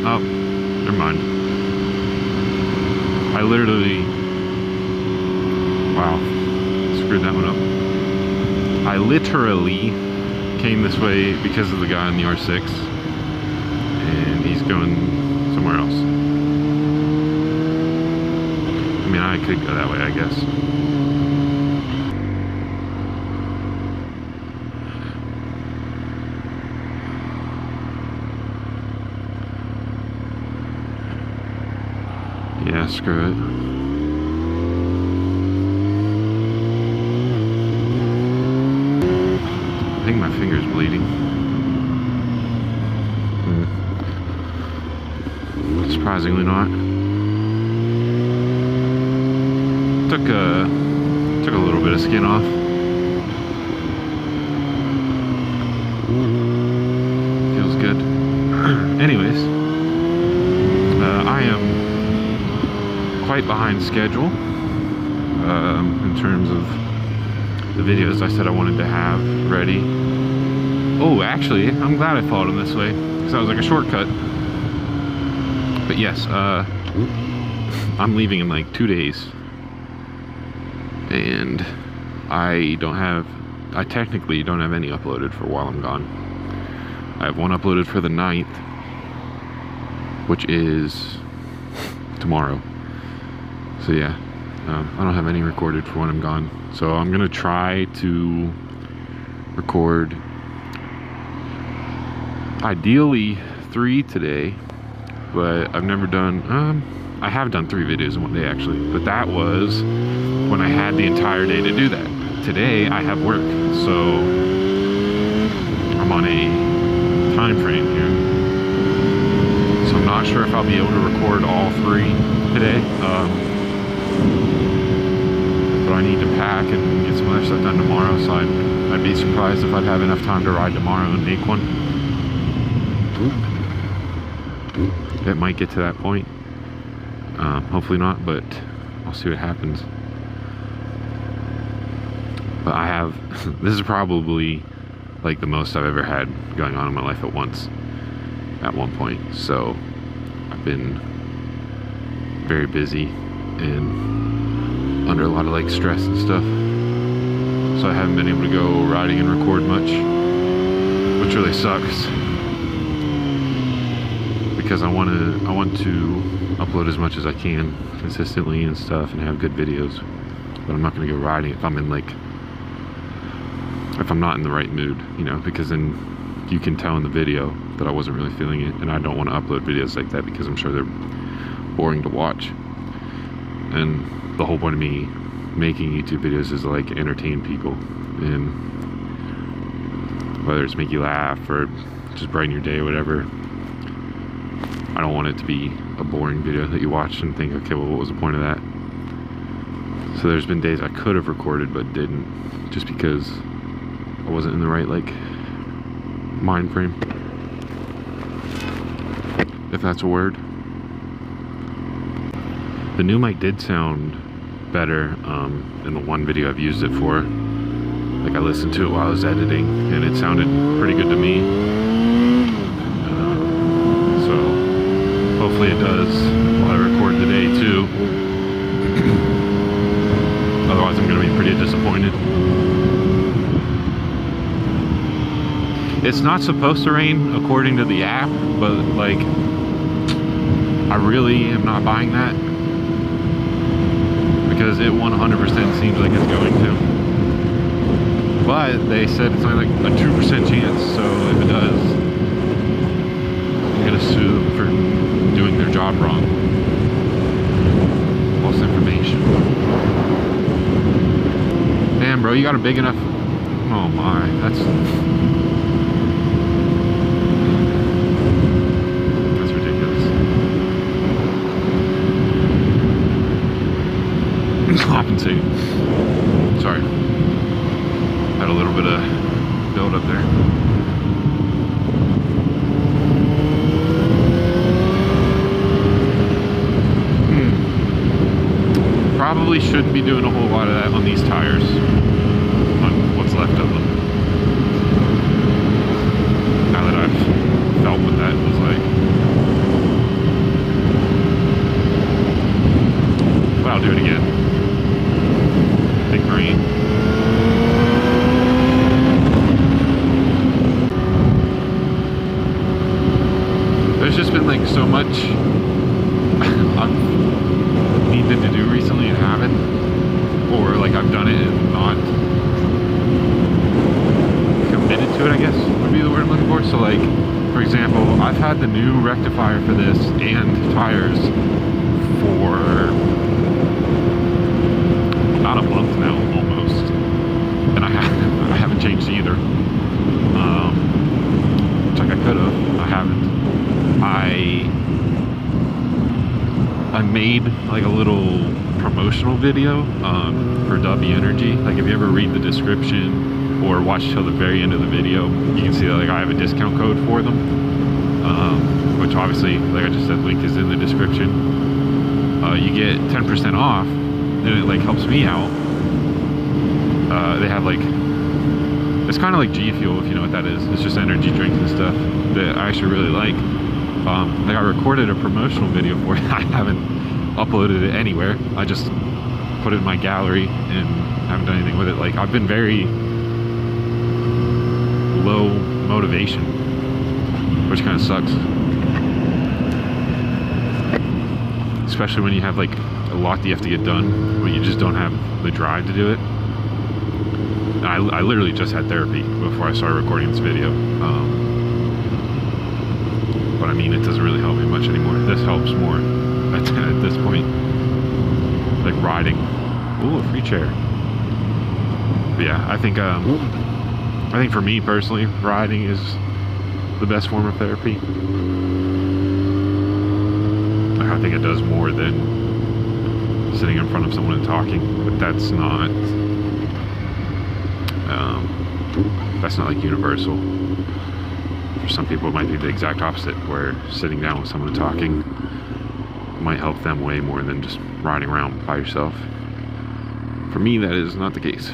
Oh, never mind. I literally... Wow. Screwed that one up. I literally came this way because of the guy in the R6. And he's going somewhere else. I mean, I could go that way, I guess. Yeah, screw it. I think my finger's bleeding. Surprisingly not. Took a little bit of skin off. Feels good. Anyways, I am quite behind schedule in terms of the videos I said I wanted to have ready. Oh, actually, I'm glad I followed them this way because that was like a shortcut. But yes, I'm leaving in like 2 days, and I technically don't have any uploaded for while I'm gone. I have one uploaded for the 9th, which is tomorrow. So yeah, I don't have any recorded for when I'm gone. So I'm gonna try to record ideally 3 today, but I've never done, I have done 3 videos in one day actually, but that was when I had the entire day to do that. Today I have work, so I'm on a time frame here. So I'm not sure if I'll be able to record all 3 today. But I need to pack and get some other stuff done tomorrow, so I'd be surprised if I'd have enough time to ride tomorrow and make one. It might get to that point. Hopefully not, but I'll see what happens. But I have, this is probably like the most I've ever had going on in my life at once, at one point. So I've been very busy and under a lot of like stress and stuff. So I haven't been able to go riding and record much, which really sucks. Because I want to upload as much as I can consistently and stuff and have good videos. But I'm not going to go riding if I'm not in the right mood, you know, because then you can tell in the video that I wasn't really feeling it, and I don't want to upload videos like that because I'm sure they're boring to watch. And the whole point of me making YouTube videos is to like entertain people, and whether it's make you laugh or just brighten your day or whatever. I don't want it to be a boring video that you watch and think, okay, well, what was the point of that? So there's been days I could have recorded but didn't, just because I wasn't in the right like mind frame, if that's a word. The new mic did sound better in the one video I've used it for. Like I listened to it while I was editing and it sounded pretty good to me. So hopefully it does while I record today too. Otherwise I'm going to be pretty disappointed. It's not supposed to rain according to the app, but like I really am not buying that, because it 100% seems like it's going to. But they said it's only like a 2% chance, so if it does, I'm gonna sue them for doing their job wrong. False information. Damn, bro, you got a big enough... Oh my, that's ridiculous. Compensating. Sorry. Had a little bit of build up there. Probably shouldn't be doing a whole lot of that on these tires, on what's left of them. Now that I've felt what that was like. which I've needed to do recently and haven't, or like I've done it and not committed to it, I guess would be the word I'm looking for. So like, for example, I've had the new rectifier for this and tires for about a month now, almost, and I haven't changed either. Which like I could have, I haven't. I made like a little promotional video for Dubby Energy. Like if you ever read the description or watch till the very end of the video, you can see that like I have a discount code for them, which obviously, like I just said, link is in the description. You get 10% off, and it like helps me out. They have like, it's kind of like G Fuel, if you know what that is. It's just energy drinks and stuff that I actually really like. Like I recorded a promotional video for it. I haven't uploaded it anywhere. I just put it in my gallery and haven't done anything with it. Like I've been very low motivation, which kind of sucks. Especially when you have like a lot that you have to get done, but you just don't have the drive to do it. I literally just had therapy before I started recording this video. But I mean, it doesn't really help me much anymore. This helps more at this point. Like riding. Ooh, a free chair. But yeah, I think for me personally, riding is the best form of therapy. I think it does more than sitting in front of someone and talking, but that's not like universal. For some people it might be the exact opposite, where sitting down with someone and talking might help them way more than just riding around by yourself. For me, that is not the case.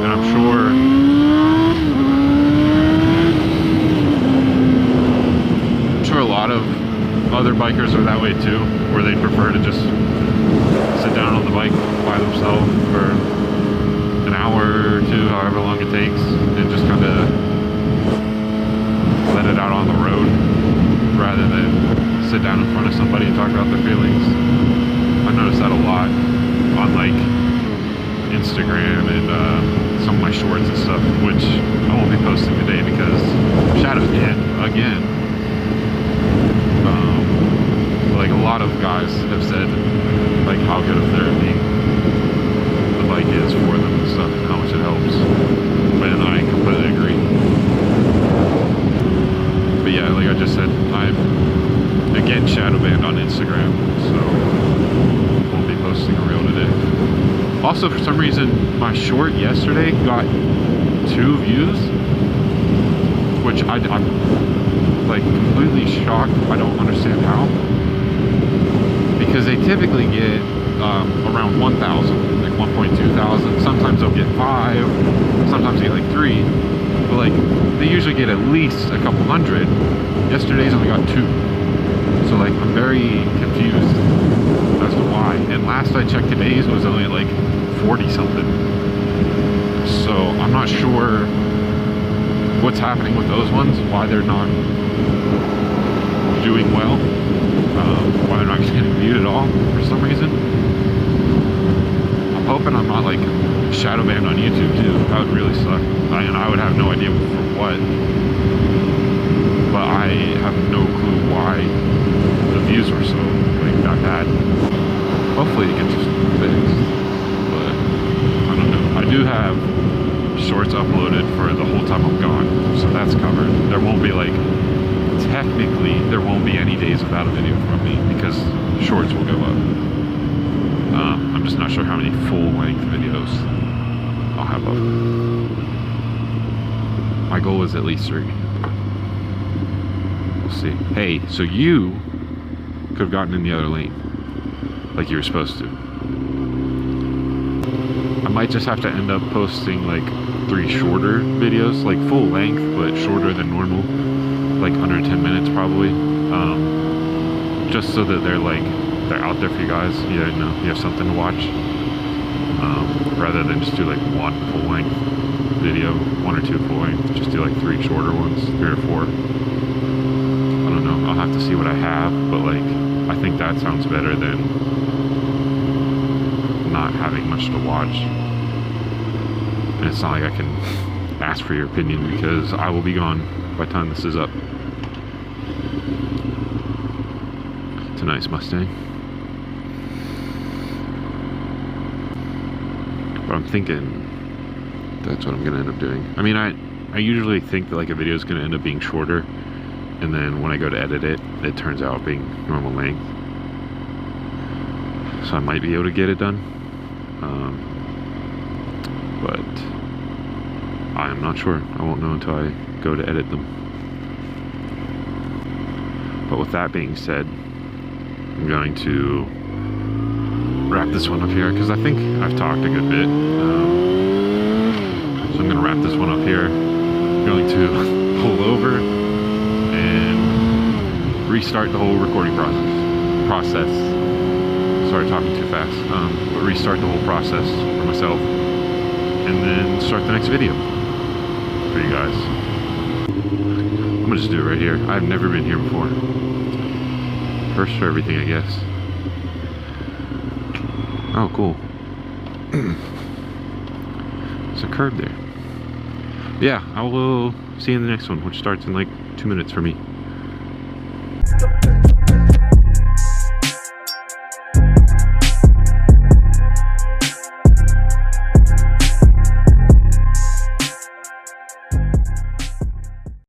And I'm sure a lot of other bikers are that way too, where they prefer to just sit down on the bike by themselves for an hour or two, however long it takes, and just kind of let it out on the road rather than sit down in front of somebody and talk about their feelings. I noticed that a lot on like Instagram and some of my shorts and stuff, which I won't be posting today because Shadow's in again. Like a lot of guys have said like how good of therapy the bike is for them and stuff, and how much it helps. And I completely agree. But yeah, like I just said, I'm again shadow banned on Instagram, so won't be posting a reel today. Also, for some reason, my short yesterday got 2 views, which I'm like completely shocked. I don't understand how. Because they typically get around 1,000, like 1.2 thousand. Sometimes they'll get 5, sometimes they get like 3. But like, they usually get at least a couple hundred. Yesterday's only got 2. So like, I'm very confused as to why. And last I checked, today's was only at like 40 something. So I'm not sure what's happening with those ones, why they're not doing well, why they're not getting viewed at all for some reason. I'm hoping I'm not like shadow banned on YouTube too. That would really suck. And I would have no idea for what. But I have no clue why the views were so like that bad. Hopefully it gets fixed. But I don't know. I do have shorts uploaded for the whole time I'm gone, so that's covered. There won't be like, technically there won't be any days without a video from me because shorts will go up. I'm just not sure how many full-length videos I'll have up. My goal is at least 3. We'll see. Hey, so you could have gotten in the other lane like you were supposed to. I might just have to end up posting like 3 shorter videos, like full length but shorter than normal, like under 10 minutes probably, just so that they're out there for you guys. You know, you have something to watch, rather than just do like 1 full length. video, 1 or 2 full length. Just do like 3 shorter ones, 3 or 4. I don't know. I'll have to see what I have, but like I think that sounds better than not having much to watch. And it's not like I can ask for your opinion because I will be gone by the time this is up. It's a nice Mustang. But I'm thinking that's what I'm gonna end up doing. I mean, I usually think that like a video is gonna end up being shorter, and then when I go to edit it, it turns out being normal length. So I might be able to get it done. But I am not sure. I won't know until I go to edit them. But with that being said, I'm going to wrap this one up here because I think I've talked a good bit. So I'm going to wrap this one up here. I'm going to pull over and restart the whole recording process. Sorry, talking too fast. But restart the whole process for myself, and then start the next video for you guys. I'm gonna just do it right here. I've never been here before. First for everything, I guess. Oh, cool. There's a curb there. Yeah, I will see you in the next one, which starts in like 2 minutes for me.